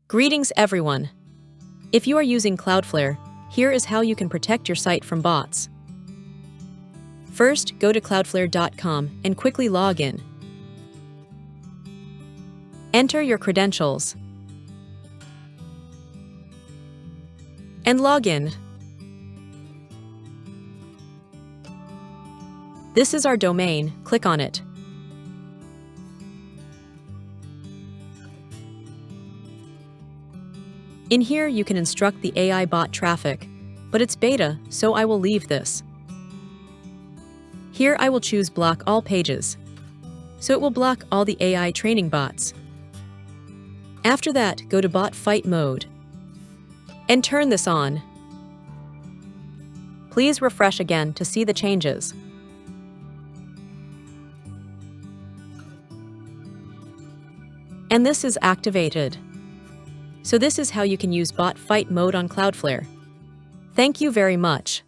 Greetings everyone! If you are using Cloudflare, here is how you can protect your site from bots. First, go to cloudflare.com and quickly log in. Enter your credentials and log in. This is our domain, click on it. In here you can instruct the AI bot traffic, but it's beta, so I will leave this. Here I will choose block all pages, so it will block all the AI training bots. After that, go to bot fight mode and turn this on. Please refresh again to see the changes. And this is activated. So this is how you can use bot fight mode on Cloudflare. Thank you very much.